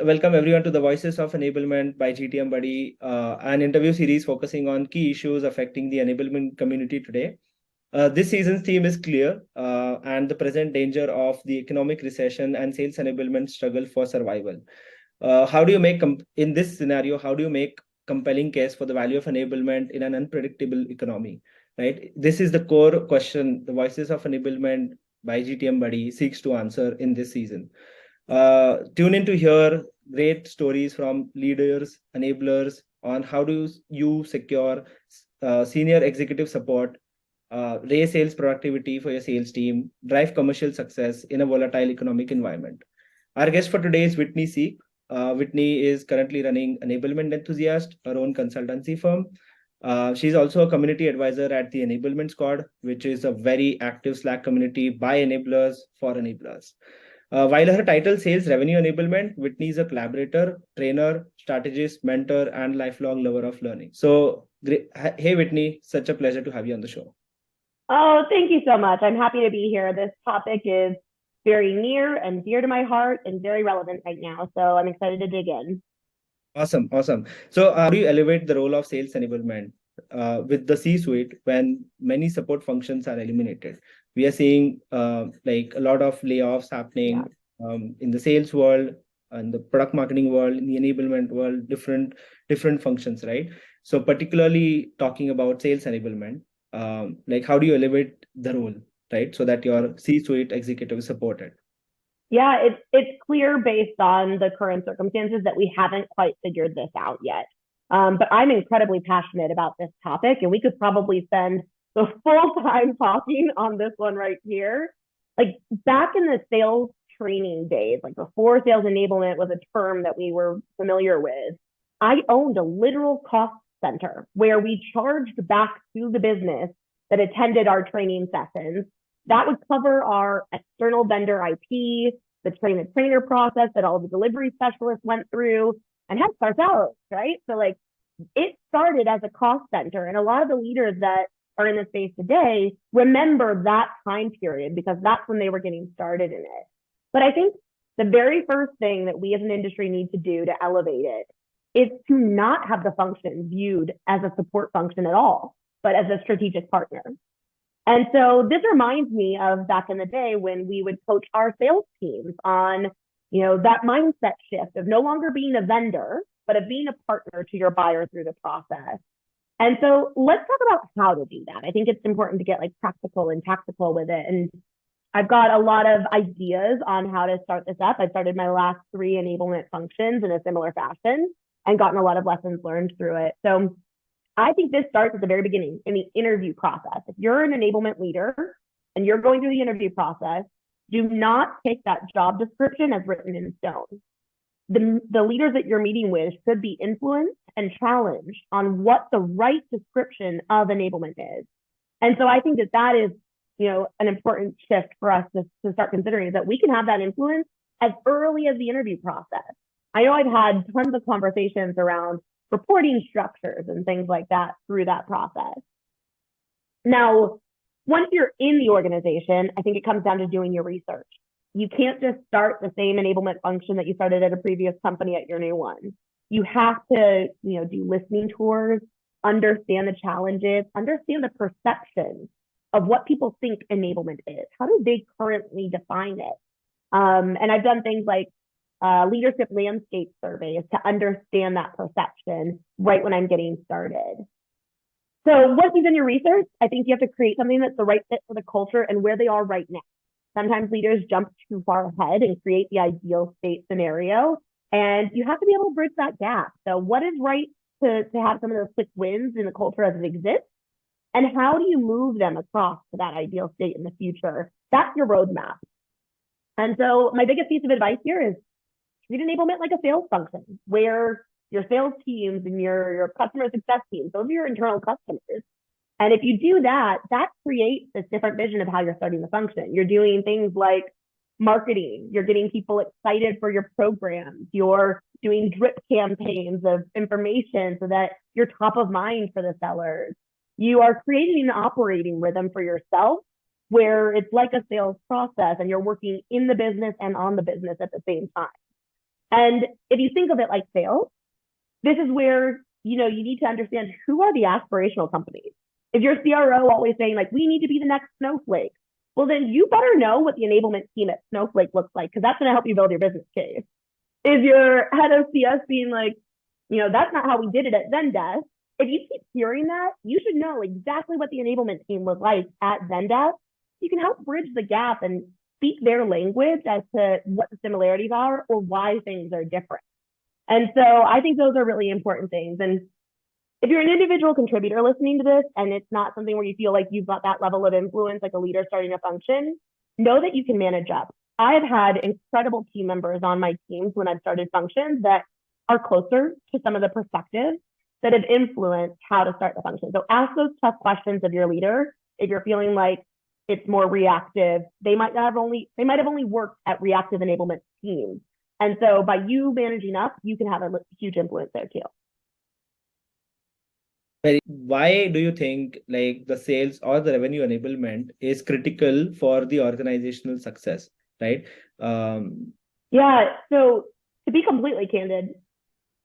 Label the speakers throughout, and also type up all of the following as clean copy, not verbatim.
Speaker 1: Welcome everyone to the Voices of Enablement by GTM Buddy, an interview series focusing on key issues affecting the enablement community today. This season's theme is clear and the present danger of the economic recession and sales enablement struggle for survival. How do you make, in this scenario, how do you make compelling case for the value of enablement in an unpredictable economy, right? This is the core question the Voices of Enablement by GTM Buddy seeks to answer in this season. Tune in to hear great stories from leaders, enablers on how do you secure senior executive support, raise sales productivity for your sales team, drive commercial success in a volatile economic environment. Our guest for today is Whitney Sieck. Whitney is currently running Enablement Enthusiast, her own consultancy firm. She's also a community advisor at the Enablement Squad, which is a very active Slack community by enablers for enablers. While her title says Revenue Enablement, Whitney is a collaborator, trainer, strategist, mentor, and lifelong lover of learning. So, hey, Whitney, such a pleasure to have you on the show.
Speaker 2: Oh, thank you so much. I'm happy to be here. This topic is very near and dear to my heart and very relevant right now. So I'm excited to dig in.
Speaker 1: Awesome. So, how do you elevate the role of sales enablement with the C-suite when many support functions are eliminated? We are seeing like a lot of layoffs happening in the sales world and the product marketing world, in the enablement world, different functions, right? So particularly talking about sales enablement, like how do you elevate the role, right? So that your C-suite executive is supported.
Speaker 2: Yeah, it's clear based on the current circumstances that we haven't quite figured this out yet. But I'm incredibly passionate about this topic, and we could probably spend the full time talking on this one right here. Like back in the sales training days, like before sales enablement was a term that we were familiar with, I owned a literal cost center where we charged back to the business that attended our training sessions. That would cover our external vendor IP, the trainer process that all the delivery specialists went through, and hence our salaries, right? So like it started as a cost center, and a lot of the leaders that are in the space today remember that time period because that's when they were getting started in it. But I think the very first thing that we as an industry need to do to elevate it is to not have the function viewed as a support function at all, but as a strategic partner. And so this reminds me of back in the day when we would coach our sales teams on, that mindset shift of no longer being a vendor, but of being a partner to your buyer through the process. And so let's talk about how to do that. I think it's important to get like practical and tactical with it. And I've got a lot of ideas on how to start this up. I started my last 3 enablement functions in a similar fashion and gotten a lot of lessons learned through it. So I think this starts at the very beginning in the interview process. If you're an enablement leader and you're going through the interview process, do not take that job description as written in stone. The leaders that you're meeting with should be influenced and challenged on what the right description of enablement is. And so I think that is, an important shift for us to start considering is that we can have that influence as early as the interview process. I know I've had tons of conversations around reporting structures and things like that through that process. Now, once you're in the organization, I think it comes down to doing your research. You can't just start the same enablement function that you started at a previous company at your new one. You have to, do listening tours, understand the challenges, understand the perceptions of what people think enablement is. How do they currently define it? And I've done things like leadership landscape surveys to understand that perception right when I'm getting started. So once you've done your research, I think you have to create something that's the right fit for the culture and where they are right now. Sometimes leaders jump too far ahead and create the ideal state scenario, and you have to be able to bridge that gap. So what is right to have some of those quick wins in the culture as it exists? And how do you move them across to that ideal state in the future? That's your roadmap. And so my biggest piece of advice here is treat enablement like a sales function where your sales teams and your customer success teams, those are your internal customers. And if you do that, that creates this different vision of how you're starting the function. You're doing things like marketing. You're getting people excited for your programs. You're doing drip campaigns of information so that you're top of mind for the sellers. You are creating an operating rhythm for yourself where it's like a sales process and you're working in the business and on the business at the same time. And if you think of it like sales, this is where, you need to understand who are the aspirational companies. If your CRO always saying like, we need to be the next Snowflake, well, then you better know what the enablement team at Snowflake looks like, because that's going to help you build your business case. If your head of CS being like, that's not how we did it at Zendesk, if you keep hearing that, you should know exactly what the enablement team was like at Zendesk. You can help bridge the gap and speak their language as to what the similarities are or why things are different. And so I think those are really important things. And if you're an individual contributor listening to this and it's not something where you feel like you've got that level of influence, like a leader starting a function, know that you can manage up. I've had incredible team members on my teams when I've started functions that are closer to some of the perspectives that have influenced how to start the function. So ask those tough questions of your leader. If you're feeling like it's more reactive, they might have only worked at reactive enablement teams. And so by you managing up, you can have a huge influence there too.
Speaker 1: Why do you think like the sales or the revenue enablement is critical for the organizational success, right?
Speaker 2: Yeah, so to be completely candid,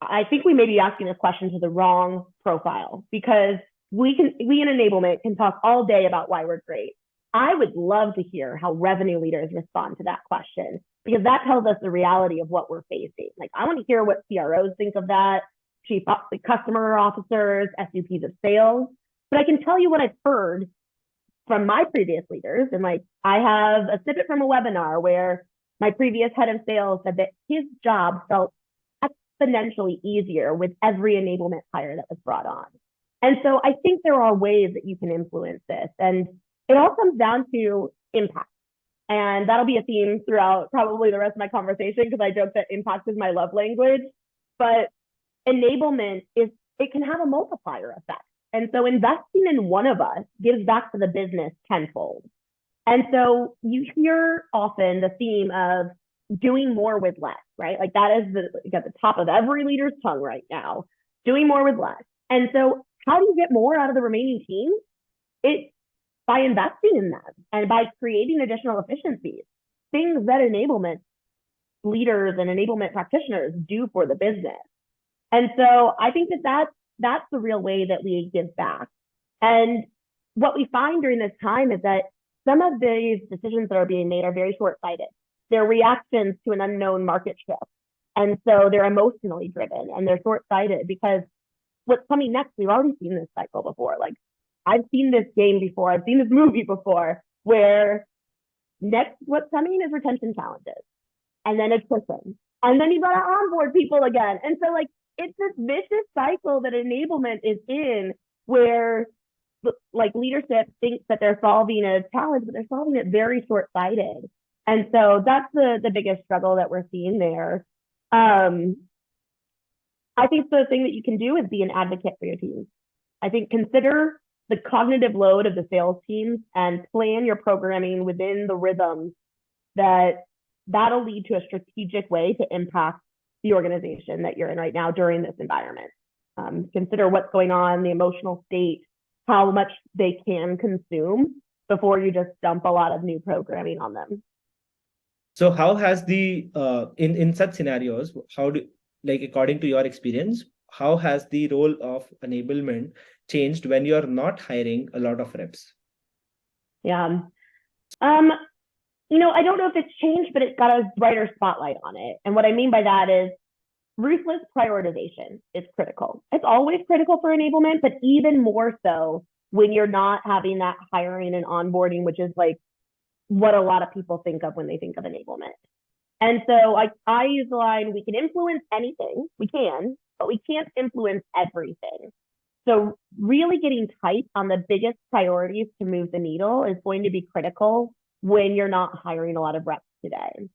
Speaker 2: I think we may be asking this question to the wrong profile, because we in enablement can talk all day about why we're great. I would love to hear how revenue leaders respond to that question, because that tells us the reality of what we're facing. Like, I want to hear what CROs think of that, chief customer officers, SVPs of sales. But I can tell you what I've heard from my previous leaders. And like, I have a snippet from a webinar where my previous head of sales said that his job felt exponentially easier with every enablement hire that was brought on. And so I think there are ways that you can influence this. And it all comes down to impact. And that'll be a theme throughout probably the rest of my conversation, because I joke that impact is my love language. But enablement it can have a multiplier effect. And so investing in one of us gives back to the business tenfold. And so you hear often the theme of doing more with less, right? Like that is at the top of every leader's tongue right now, doing more with less. And so how do you get more out of the remaining team? It's by investing in them and by creating additional efficiencies, things that enablement leaders and enablement practitioners do for the business. And so I think that's the real way that we give back. And what we find during this time is that some of these decisions that are being made are very short-sighted. They're reactions to an unknown market shift. And so they're emotionally driven and they're short-sighted, because what's coming next, we've already seen this cycle before. Like, I've seen this game before. I've seen this movie before, where next what's coming is retention challenges and then attrition. And then you've got to onboard people again. And so like, it's this vicious cycle that enablement is in, where like leadership thinks that they're solving a challenge, but they're solving it very short-sighted. And so that's the biggest struggle that we're seeing there. I think the thing that you can do is be an advocate for your team. I think consider the cognitive load of the sales teams and plan your programming within the rhythms that'll lead to a strategic way to impact the organization that you're in right now during this environment. Consider what's going on, the emotional state, how much they can consume before you just dump a lot of new programming on them.
Speaker 1: So how has the in such scenarios, according to your experience, how has the role of enablement changed when you're not hiring a lot of reps?
Speaker 2: Yeah. I don't know if it's changed, but it's got a brighter spotlight on it. And what I mean by that is ruthless prioritization is critical. It's always critical for enablement, but even more so when you're not having that hiring and onboarding, which is like what a lot of people think of when they think of enablement. And so I use the line, we can influence anything, we can, but we can't influence everything. So really getting tight on the biggest priorities to move the needle is going to be critical when you're not hiring a lot of reps today.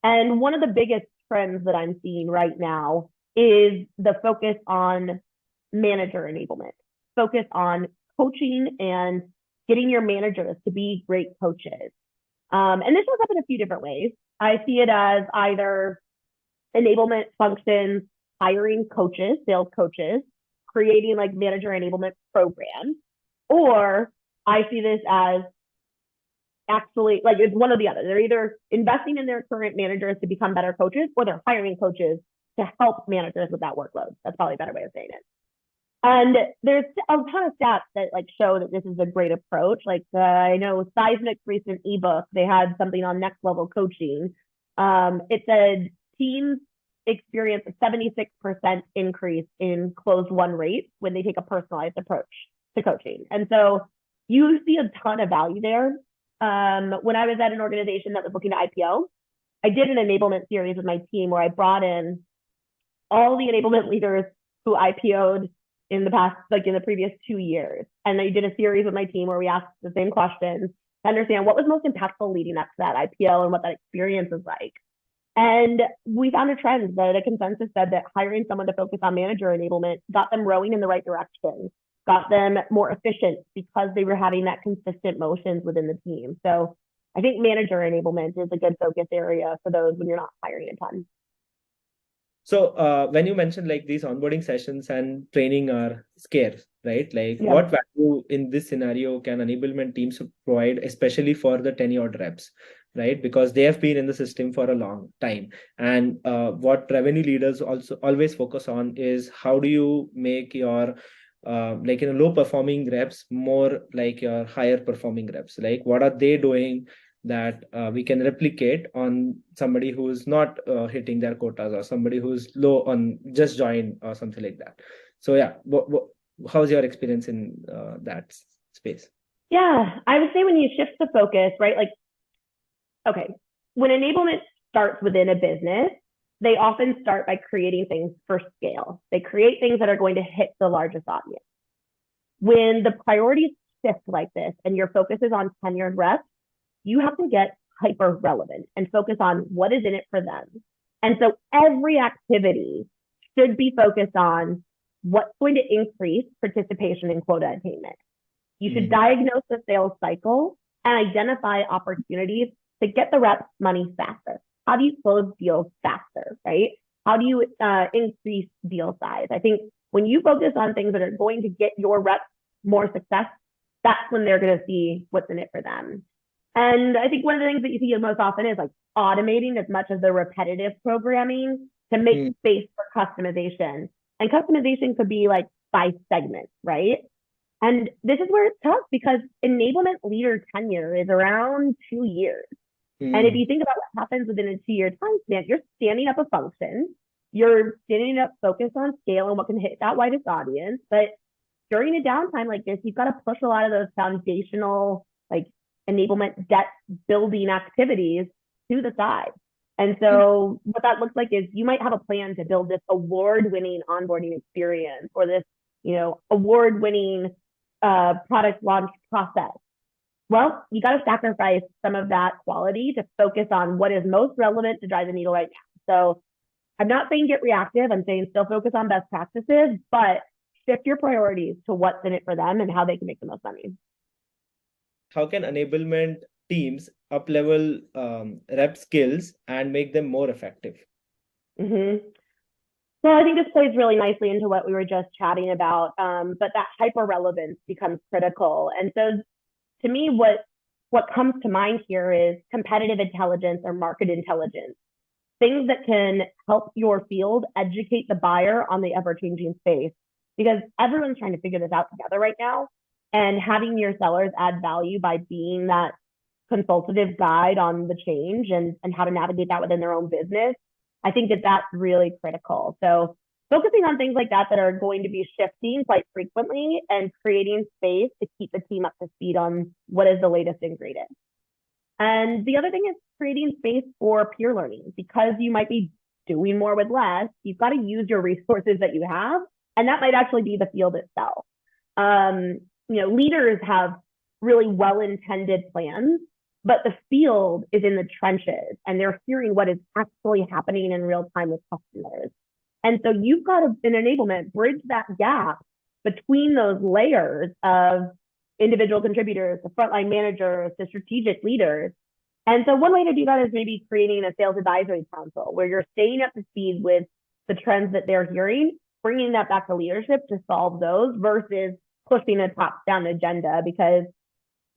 Speaker 2: And one of the biggest trends that I'm seeing right now is the focus on manager enablement, focus on coaching and getting your managers to be great coaches. And this shows up in a few different ways. I see it as either enablement functions, hiring coaches, sales coaches, creating like manager enablement programs, or I see this as actually like it's one or the other. They're either investing in their current managers to become better coaches, or they're hiring coaches to help managers with that workload. That's probably a better way of saying it. And there's a ton of stats that like show that this is a great approach. Like I know Seismic's recent ebook, they had something on next level coaching. It said teams experience a 76% increase in closed won rates when they take a personalized approach to coaching. And so you see a ton of value there. When I was at an organization that was looking to IPO, I did an enablement series with my team where I brought in all the enablement leaders who IPO'd in the past, like in the previous 2 years. And I did a series with my team where we asked the same questions to understand what was most impactful leading up to that IPO and what that experience was like. And we found a trend that a consensus said that hiring someone to focus on manager enablement got them rowing in the right direction, got them more efficient because they were having that consistent motions within the team. So I think manager enablement is a good focus area for those when you're not hiring a ton.
Speaker 1: So when you mentioned like these onboarding sessions and training are scarce, right? Like
Speaker 2: Yeah.
Speaker 1: what value in this scenario can enablement teams provide, especially for the tenured reps, right? Because they have been in the system for a long time. And what revenue leaders also always focus on is how do you make your like low performing reps more like your higher performing reps? Like what are they doing that we can replicate on somebody who's not hitting their quotas, or somebody who's low on just join or something like that? So yeah, how's your experience in that space?
Speaker 2: Yeah, I would say when you shift the focus, right? Like, okay, when enablement starts within a business, they often start by creating things for scale. They create things that are going to hit the largest audience. When the priorities shift like this and your focus is on tenured reps, you have to get hyper relevant and focus on what is in it for them. And so every activity should be focused on what's going to increase participation in quota attainment. You should diagnose the sales cycle and identify opportunities to get the reps money faster. How do you close deals faster, right? How do you increase deal size? I think when you focus on things that are going to get your reps more success, that's when they're going to see what's in it for them. And I think one of the things that you see most often is like automating as much of the repetitive programming to make space for customization. And customization could be like by segment, right? And this is where it's tough because enablement leader tenure is around 2 years. And if you think about what happens within a 2-year time span, you're standing up a function, you're standing up focus on scale and what can hit that widest audience. But during a downtime like this, you've got to push a lot of those foundational like enablement debt building activities to the side. And so what that looks like is you might have a plan to build this award-winning onboarding experience or this, award-winning product launch process. Well, you got to sacrifice some of that quality to focus on what is most relevant to drive the needle right now. So I'm not saying get reactive. I'm saying still focus on best practices, but shift your priorities to what's in it for them and how they can make the most money.
Speaker 1: How can enablement teams up-level rep skills and make them more effective?
Speaker 2: So I think this plays really nicely into what we were just chatting about, but that hyper relevance becomes critical. And so to me, what comes to mind here is competitive intelligence or market intelligence, things that can help your field educate the buyer on the ever-changing space, because everyone's trying to figure this out together right now. And having your sellers add value by being that consultative guide on the change and how to navigate that within their own business, I think that that's really critical. So focusing on things like that are going to be shifting quite frequently and creating space to keep the team up to speed on what is the latest and greatest. And the other thing is creating space for peer learning, because you might be doing more with less. You've got to use your resources that you have, and that might actually be the field itself. Leaders have really well-intended plans, but the field is in the trenches and they're hearing what is actually happening in real time with customers. And so you've got to, in enablement, bridge that gap between those layers of individual contributors, the frontline managers, the strategic leaders, And so one way to do that is maybe creating a sales advisory council where you're staying up to speed with the trends that they're hearing, bringing that back to leadership to solve those versus pushing a top-down agenda because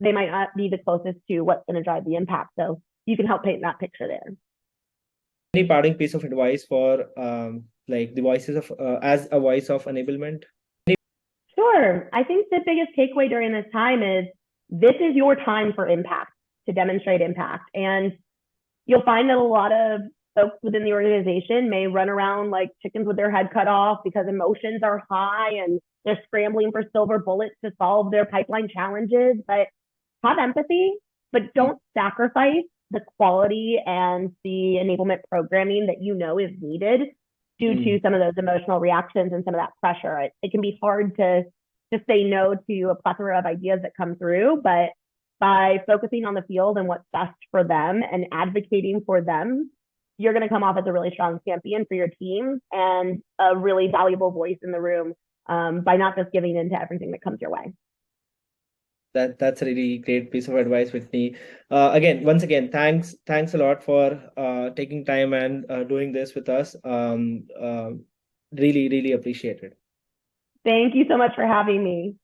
Speaker 2: they might not be the closest to what's going to drive the impact. So you can help paint that picture there.
Speaker 1: Any parting piece of advice for like the voices of as a voice of enablement?
Speaker 2: Sure. I think the biggest takeaway during this time is this is your time for impact, to demonstrate impact. And you'll find that a lot of folks within the organization may run around like chickens with their head cut off because emotions are high and they're scrambling for silver bullets to solve their pipeline challenges. But have empathy, but don't sacrifice the quality and the enablement programming that you know is needed due to some of those emotional reactions and some of that pressure. It can be hard to just say no to a plethora of ideas that come through, but by focusing on the field and what's best for them and advocating for them, you're going to come off as a really strong champion for your team and a really valuable voice in the room by not just giving in to everything that comes your way.
Speaker 1: That's a really great piece of advice, Whitney. Once again, thanks a lot for taking time and doing this with us. Really appreciate it.
Speaker 2: Thank you so much for having me.